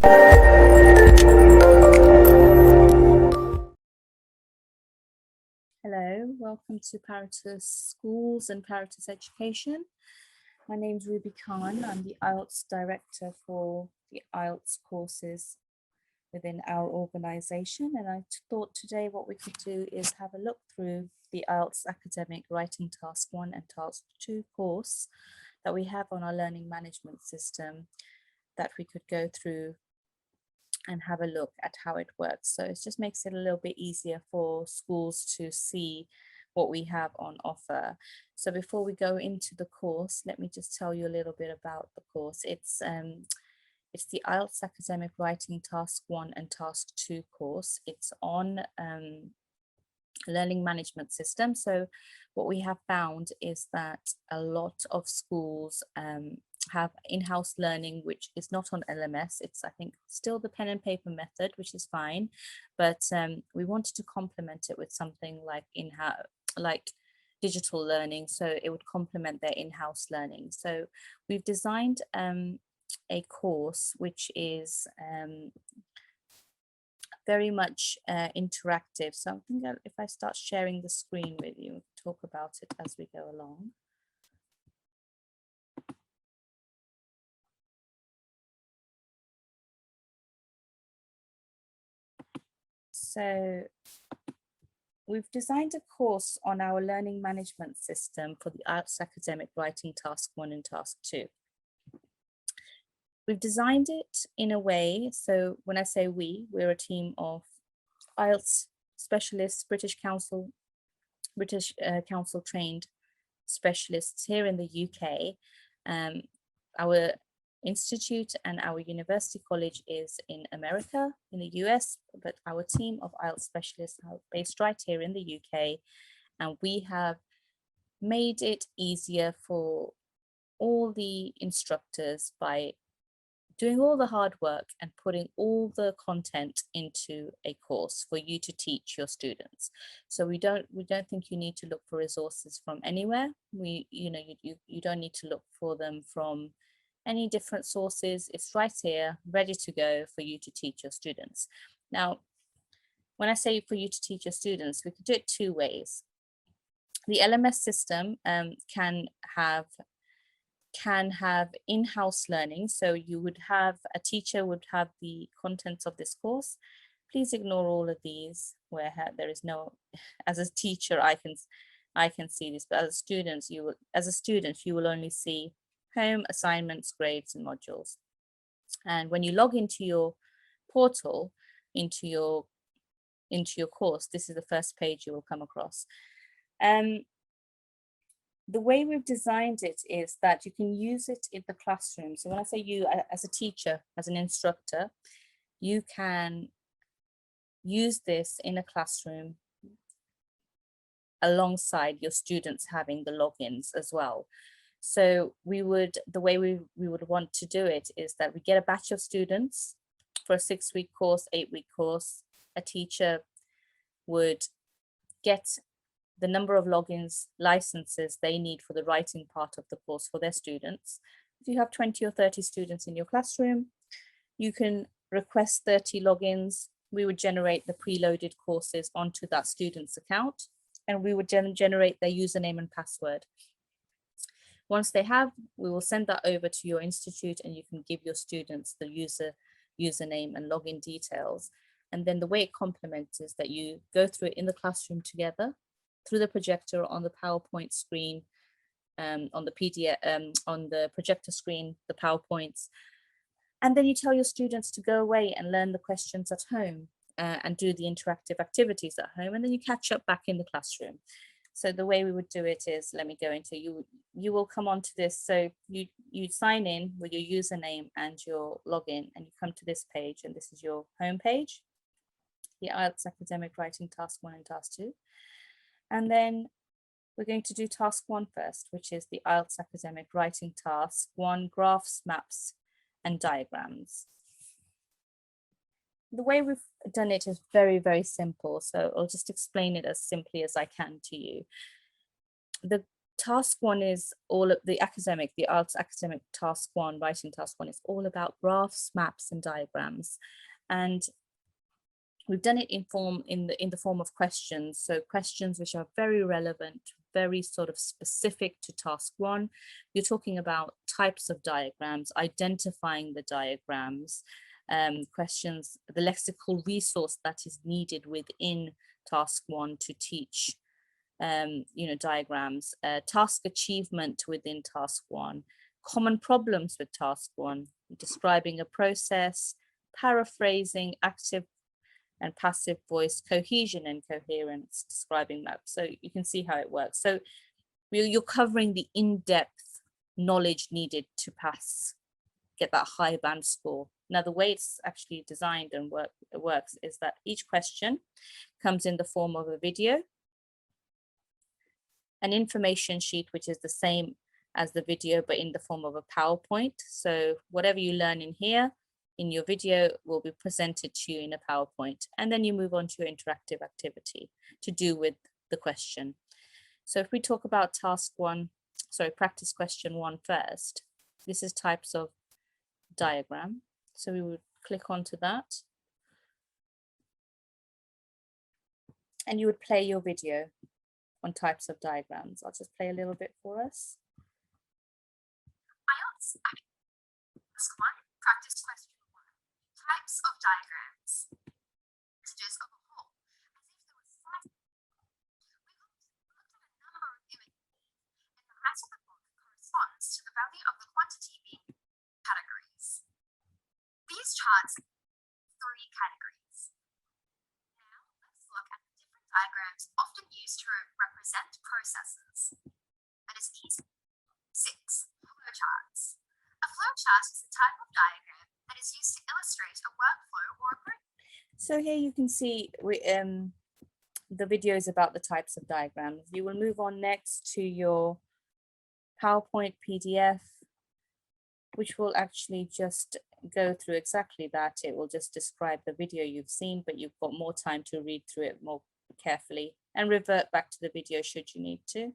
Hello, welcome to Paratus Schools and Paratus Education. My name is Ruby Khan. I'm the IELTS director for the IELTS courses within our organization. And I thought today what we could do is have a look through the IELTS Academic Writing Task 1 and Task 2 course that we have on our learning management system that we could go through and have a look at how it works. So it just makes it a little bit easier for schools to see what we have on offer. So before we go into the course, let me just tell you a little bit about the course. It's the IELTS Academic Writing Task 1 and Task 2 course. It's on learning management system. So what we have found is that a lot of schools have in-house learning, which is not on LMS. It's, I think, still the pen and paper method, which is fine, but we wanted to complement it with something like in-house, like digital learning, so it would complement their in-house learning. So we've designed a course which is very much interactive. So I think that if I start sharing the screen with you, we'll talk about it as we go along. So we've designed a course on our learning management system for the IELTS Academic Writing Task 1 and Task 2. We've designed it in a way, so when I say we're a team of IELTS specialists, British Council trained specialists here in the UK. Our institute and our university college is in America, in the US, but our team of IELTS specialists are based right here in the UK, and we have made it easier for all the instructors by doing all the hard work and putting all the content into a course for you to teach your students. So we don't think you need to look for resources from anywhere. You don't need to look for them from any different sources. It's right here, ready to go for you to teach your students. Now, when I say for you to teach your students, we could do it two ways. The LMS system can have in-house learning. So you would have, a teacher would have the contents of this course. Please ignore all of these where there is no, as a teacher, I can see this, but as a student, you will only see home, assignments, grades, and modules. And when you log into your portal, into your course, this is the first page you will come across. The way we've designed it is that you can use it in the classroom. So when I say you as a teacher, as an instructor, you can use this in a classroom alongside your students having the logins as well. So the way we would want to do it is that we get a batch of students for a 6-week course, 8-week course. A teacher would get the number of logins, licenses they need for the writing part of the course for their students. If you have 20 or 30 students in your classroom, you can request 30 logins. We would generate the preloaded courses onto that student's account, and we would generate their username and password. Once they have, we will send that over to your institute, and you can give your students the username and login details. And then the way it complements is that you go through it in the classroom together, through the projector on the PowerPoint screen, on the PDF, on the projector screen, the PowerPoints. And then you tell your students to go away and learn the questions at home and do the interactive activities at home, and then you catch up back in the classroom. So the way we would do it is, let me go into, you will come onto this. So you sign in with your username and your login, and you come to this page, and this is your home page, the IELTS Academic Writing Task 1 and Task 2. And then we're going to do Task 1 first, which is the IELTS Academic Writing Task 1, Graphs, Maps, and Diagrams. The way we've done it is very, very simple. So I'll just explain it as simply as I can to you. The task one is all of the IELTS academic task one, writing task one is all about graphs, maps, and diagrams. And we've done it in the form of questions. So questions which are very relevant, very sort of specific to task one. You're talking about types of diagrams, identifying the diagrams, questions, the lexical resource that is needed within task one to teach diagrams, task achievement within task one, common problems with task one, describing a process, paraphrasing, active and passive voice, cohesion and coherence, describing maps. So you can see how it works. So you're covering the in-depth knowledge needed to get that high band score. Now, the way it's actually designed and works is that each question comes in the form of a video, an information sheet, which is the same as the video, but in the form of a PowerPoint. So whatever you learn in here, in your video will be presented to you in a PowerPoint, and then you move on to your interactive activity to do with the question. So if we talk about practice question one first, this is types of diagram. So we would click onto that and you would play your video on types of diagrams. I'll just play a little bit for us. IELTS Task 1, Practice Question 1, Types of Diagrams. Messages of a whole, as if there was 5. We looked at a number of images, and the height of the book corresponds to the value of the quantity being categories. These charts have 3 categories. Now, let's look at the different diagrams often used to represent processes. That is easy. 6. Flowcharts. A flowchart is a type of diagram that is used to illustrate a workflow or a process. So here you can see the videos about the types of diagrams. You will move on next to your PowerPoint PDF, which will actually just go through exactly that. It will just describe the video you've seen, but you've got more time to read through it more carefully and revert back to the video should you need to.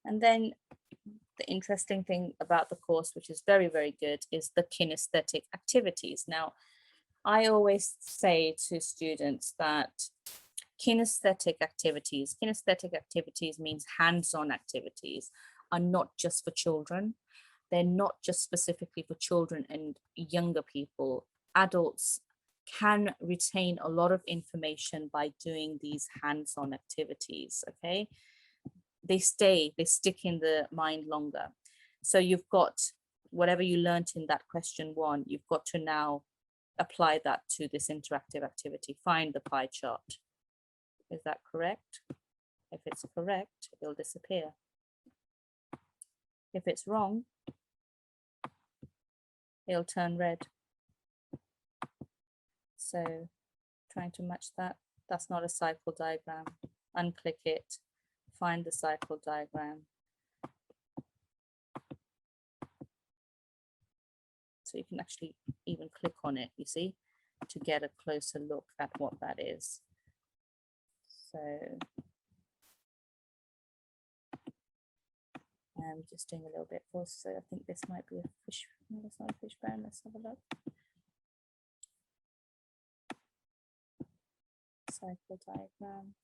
And then the interesting thing about the course, which is very, very good, is the kinesthetic activities. Now, I always say to students that kinesthetic activities means hands-on activities, are not just for children. They're not just specifically for children and younger people. Adults can retain a lot of information by doing these hands-on activities, okay? They stick in the mind longer. So you've got whatever you learned in that question one, you've got to now apply that to this interactive activity. Find the pie chart. Is that correct? If it's correct, it'll disappear. If it's wrong, it'll turn red. So trying to match that. That's not a cycle diagram. Unclick it. Find the cycle diagram. So you can actually even click on it, you see, to get a closer look at what that is. So I'm just doing a little bit more. So I think this might be a fish. No, it's not a fish bone. Let's have a look. Cycle diagram.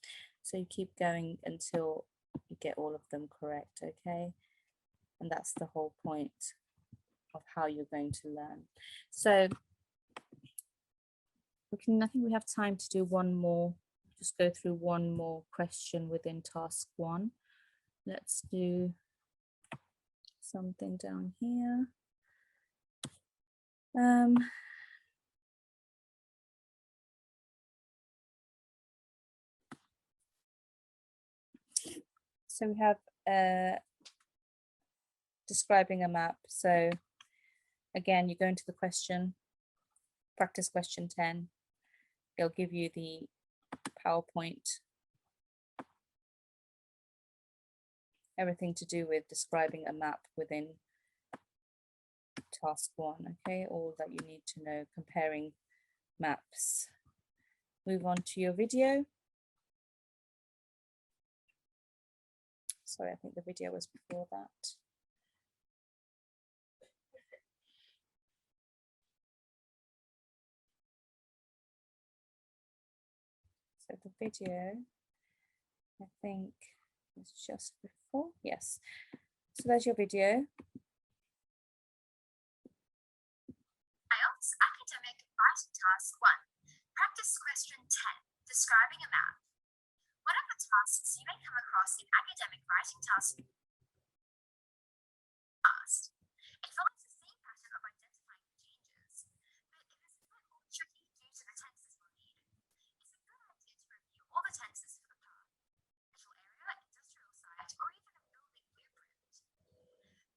So you keep going until you get all of them correct, okay? And that's the whole point of how you're going to learn. So I think we have time to do one more, just go through one more question within task one. Let's do something down here. So we have describing a map. So again, you go into the question, practice question 10. It'll give you the PowerPoint, everything to do with describing a map within task one, okay? All that you need to know, comparing maps. Move on to your video. Sorry, I think the video was before that. So the video, I think, is just before. Yes. So there's your video. IELTS Academic Writing Task 1. Practice question 10. Describing a map. What are the tasks you may come across in academic writing tasks? It follows the same pattern of identifying the changes, but it is a bit more tricky due to the tenses we'll need. It's a good idea to review all the tenses for the path, little area, industrial site, or even a building blueprint.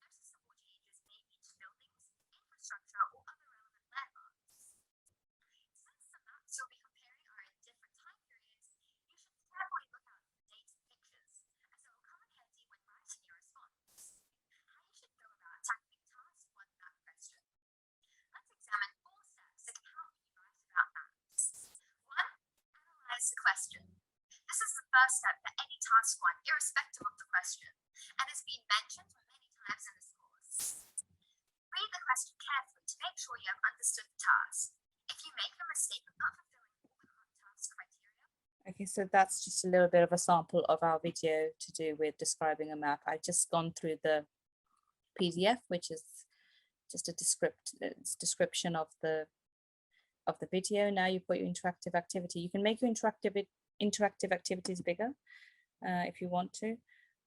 Noticeable changes may be to buildings, infrastructure, or other relevant landmarks. Since the maps you'll be comparing are in different time periods, you should carefully look out for dates and pictures, as it will come in handy when writing your response. How you should go about tackling task 1 map question. Let's examine 4 steps that can help you write about maps. 1. Analyze the question. This is the first step for any task 1, irrespective of the question, and has been mentioned many times in this course. Read the question carefully to make sure you have understood the task. If you make the mistake of not fulfilling all the current task criteria. Okay, so that's just a little bit of a sample of our video to do with describing a map. I've just gone through the PDF, which is just a description of the video. Now you've got your interactive activity. You can make your interactive activities bigger if you want to,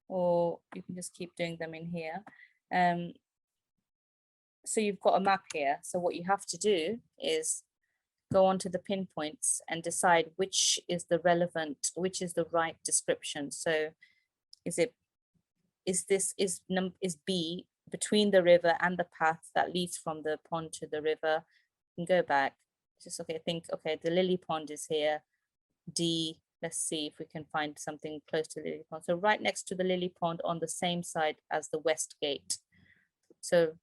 or you can just keep doing them in here. So you've got a map here. So what you have to do is go on to the pinpoints and decide which is the relevant, which is the right description. So is B between the river and the path that leads from the pond to the river? You can go back. Just okay, think, okay, the lily pond is here. D, let's see if we can find something close to the lily pond. So right next to the lily pond on the same side as the west gate. So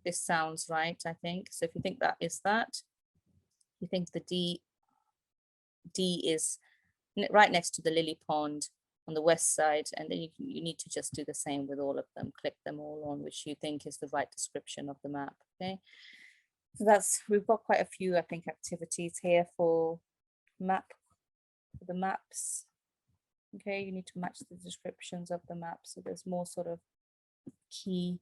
this sounds right, I think. So if you think that is that, you think the D is right next to the lily pond on the west side, and then you need to just do the same with all of them. Click them all on which you think is the right description of the map. Okay, so we've got quite a few, I think, activities here for the maps. Okay, you need to match the descriptions of the map. So there's more sort of key,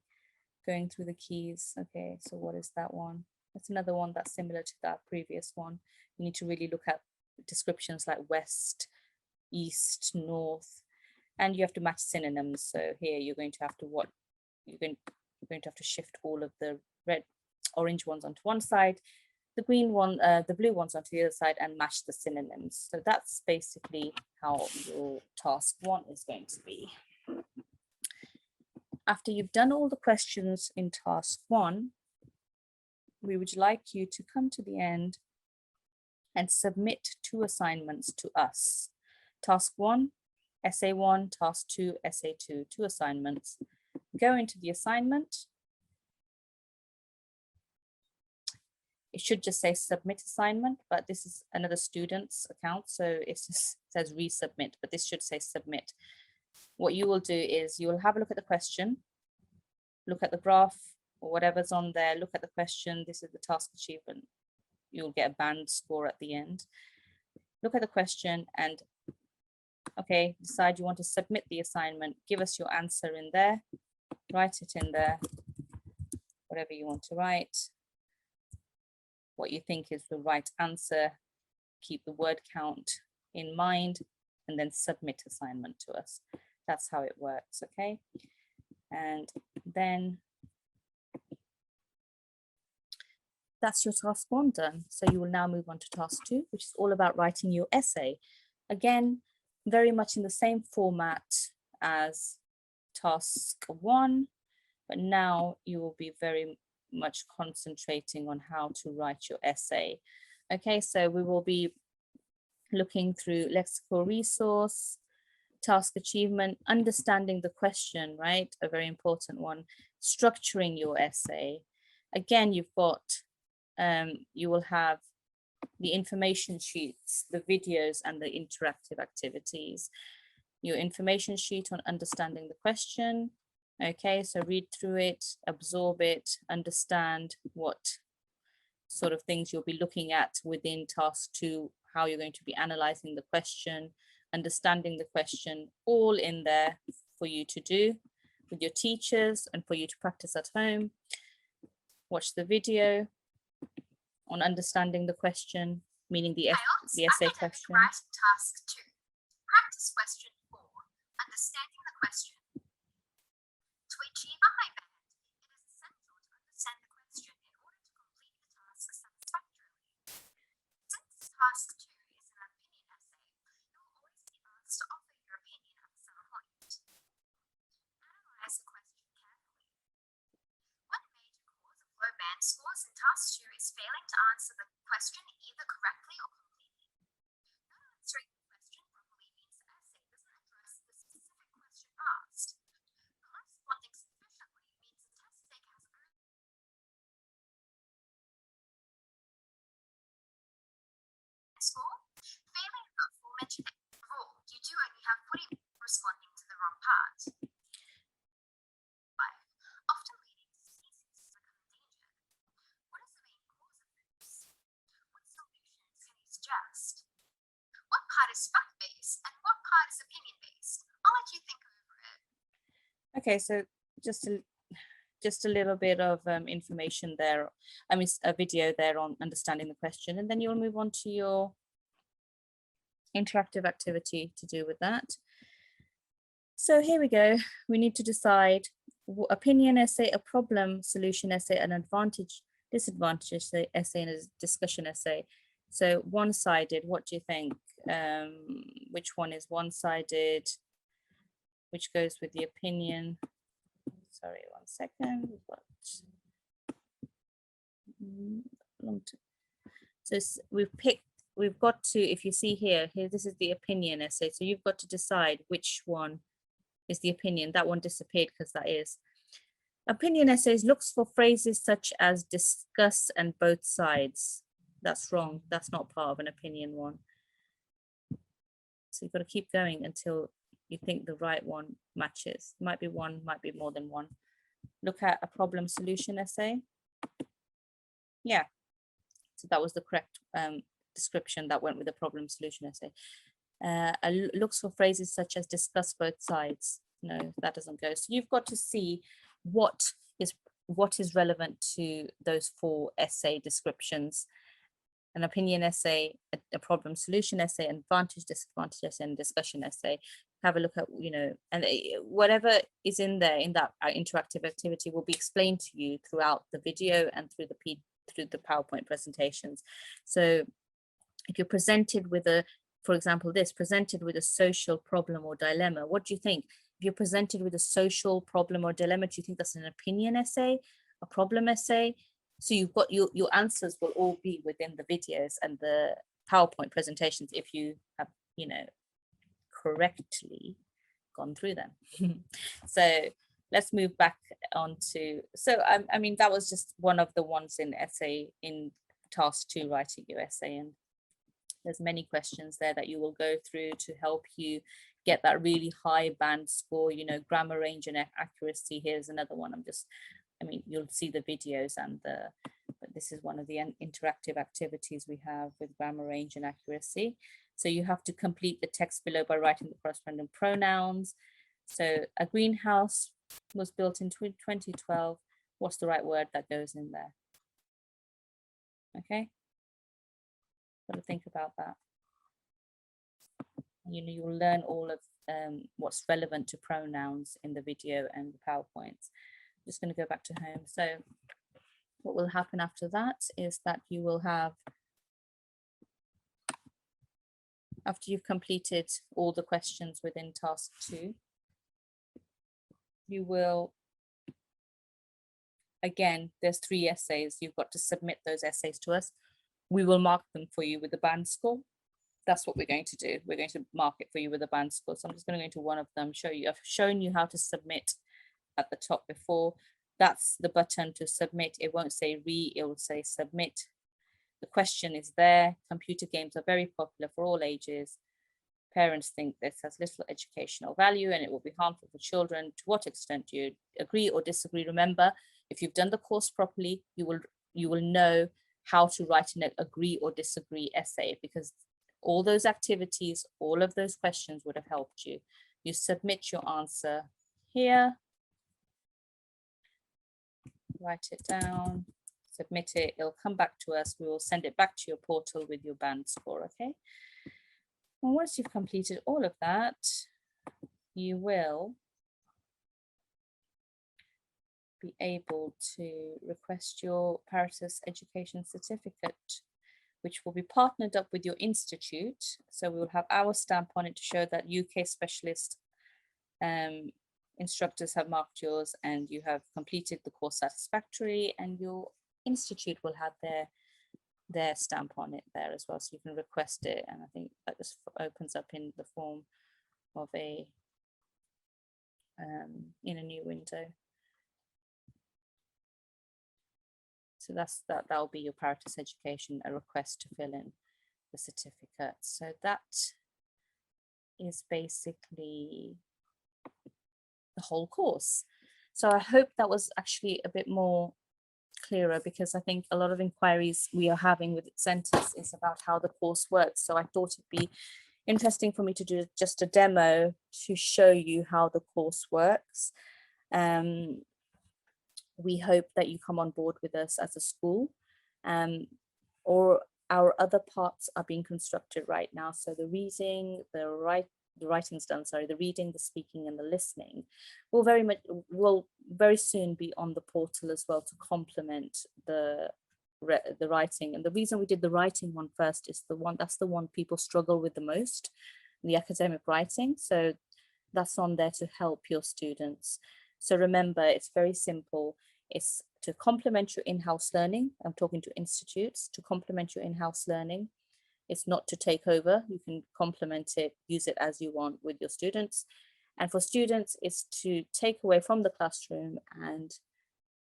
going through the keys. Okay, so what is that one? That's another one that's similar to that previous one. You need to really look at descriptions like west, east, north, and you have to match synonyms. So here you're going to have to shift all of the orange ones onto one side, the green one, the blue ones onto the other side, and match the synonyms. So that's basically how your task 1 is going to be. After you've done all the questions in task 1, we would like you to come to the end and submit 2 assignments to us. Task 1, essay 1, task 2, essay 2, 2 assignments. Go into the assignment. It should just say submit assignment, but this is another student's account, so it just says resubmit, but this should say submit. What you will do is you will have a look at the question, look at the graph or whatever's on there, look at the question. This is the task achievement. You'll get a band score at the end. Look at the question and, okay, decide you want to submit the assignment. Give us your answer in there, write it in there, whatever you want to write, what you think is the right answer, keep the word count in mind, and then submit assignment to us. That's how it works, okay? And then that's your task 1 done. So you will now move on to task 2, which is all about writing your essay. Again, very much in the same format as task 1, but now you will be very much concentrating on how to write your essay. Okay, so we will be looking through lexical resource, task achievement, understanding the question, right? A very important one. Structuring your essay. Again, you've got, you will have the information sheets, the videos, and the interactive activities. your information sheet on understanding the question. Okay, so read through it, absorb it, understand what sort of things you'll be looking at within task 2, how you're going to be analyzing the question, understanding the question, all in there for you to do with your teachers and for you to practice at home. Watch the video on understanding the question, meaning the essay question. Right, task 2. Practice question 4. Understanding the question. To achieve a high band, it is essential to understand the question in order to complete the task satisfactorily. Since task 2 is an opinion essay, you will always be asked to offer your opinion at some point. Analyze the question carefully. One major cause of low band scores in task 2 is failing to answer the question either correctly or completely. Not answering the question properly means the essay doesn't address the specific question asked. Not responding sufficiently means the test taker has earned a score. Failing the aforementioned rule, you do only have 40 responding to the wrong part. 5. Often leading to species become endangered. What is the main cause of this? What solutions can you suggest? What part is fact-based and what part is opinion-based? I'll let you think over it. Okay, so just a little bit of information there. I mean, a video there on understanding the question, and then you'll move on to your interactive activity to do with that. So here we go. We need to decide opinion essay, a problem solution essay, an advantage, disadvantage essay, and a discussion essay. So one-sided, what do you think? Which one is one-sided? Which goes with the opinion? Sorry, 1 second. So we've got to, if you see here, this is the opinion essay. So you've got to decide which one is the opinion. That one disappeared because that is. Opinion essays looks for phrases such as discuss and both sides. That's wrong. That's not part of an opinion one. So you've got to keep going until you think the right one matches. Might be one, might be more than one. Look at a problem solution essay. Yeah, so that was the correct description that went with the problem solution essay. Looks for phrases such as discuss both sides. No, that doesn't go. So you've got to see what is relevant to those 4 essay descriptions. An opinion essay, a problem solution essay, advantage, disadvantage essay, and discussion essay. Have a look at, and whatever is in there in that interactive activity will be explained to you throughout the video and through the PowerPoint presentations. So if you're presented with for example, presented with a social problem or dilemma, what do you think? If you're presented with a social problem or dilemma, do you think that's an opinion essay, a problem essay? So you've got your answers will all be within the videos and the PowerPoint presentations if you have, correctly gone through them. So let's move back on to, I mean, that was just one of the ones in task 2, writing your essay. And there's many questions there that you will go through to help you get that really high band score, grammar, range, and accuracy. Here's another one. You'll see the videos but this is one of the interactive activities we have with grammar, range, and accuracy. So you have to complete the text below by writing the corresponding pronouns. So a greenhouse was built in 2012. What's the right word that goes in there? Okay. Got to think about that. You will learn all of what's relevant to pronouns in the video and the PowerPoints. I'm just going to go back to home. So what will happen after that is that you will have, after you've completed all the questions within task 2, you will, again, there's 3 essays. You've got to submit those essays to us. We will mark them for you with a band score. That's what we're going to do. We're going to mark it for you with a band score. So I'm just going to go into one of them, show you. I've shown you how to submit at the top before. That's the button to submit. It won't say it will say submit. The question is there. Computer games are very popular for all ages. Parents think this has little educational value and it will be harmful for children. To what extent do you agree or disagree? Remember, if you've done the course properly, you will know how to write an agree or disagree essay, because all those activities, all of those questions would have helped you. You submit your answer here, write it down, submit it, it'll come back to us. We will send it back to your portal with your band score, okay? And once you've completed all of that, you will be able to request your Paritis education certificate, which will be partnered up with your institute. So we will have our stamp on it to show that UK specialist instructors have marked yours and you have completed the course satisfactorily, and your institute will have their stamp on it there as well, so you can request it. And I think that just opens up in the form of a in a new window. So that'll be your Paratus education, a request to fill in the certificate. So that is basically the whole course. So I hope that was actually a bit more clearer, because I think a lot of inquiries we are having with centres is about how the course works. So I thought it'd be interesting for me to do just a demo to show you how the course works. We hope that you come on board with us as a school, or our other parts are being constructed right now. So the reading, the writing's done, sorry, the reading, the speaking and the listening will very soon be on the portal as well to complement the writing. And the reason we did the writing one first is that's the one people struggle with the most, the academic writing. So that's on there to help your students. So remember, it's very simple. It's to complement your in-house learning. I'm talking to institutes, to complement your in-house learning. It's not to take over. You can complement it, use it as you want with your students. And for students, it's to take away from the classroom and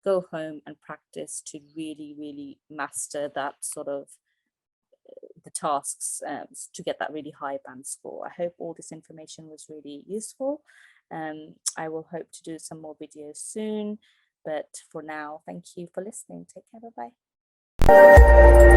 go home and practice to really, really master that sort of the tasks to get that really high band score. I hope all this information was really useful. I will hope to do some more videos soon, but for now, thank you for listening. Take care, bye-bye.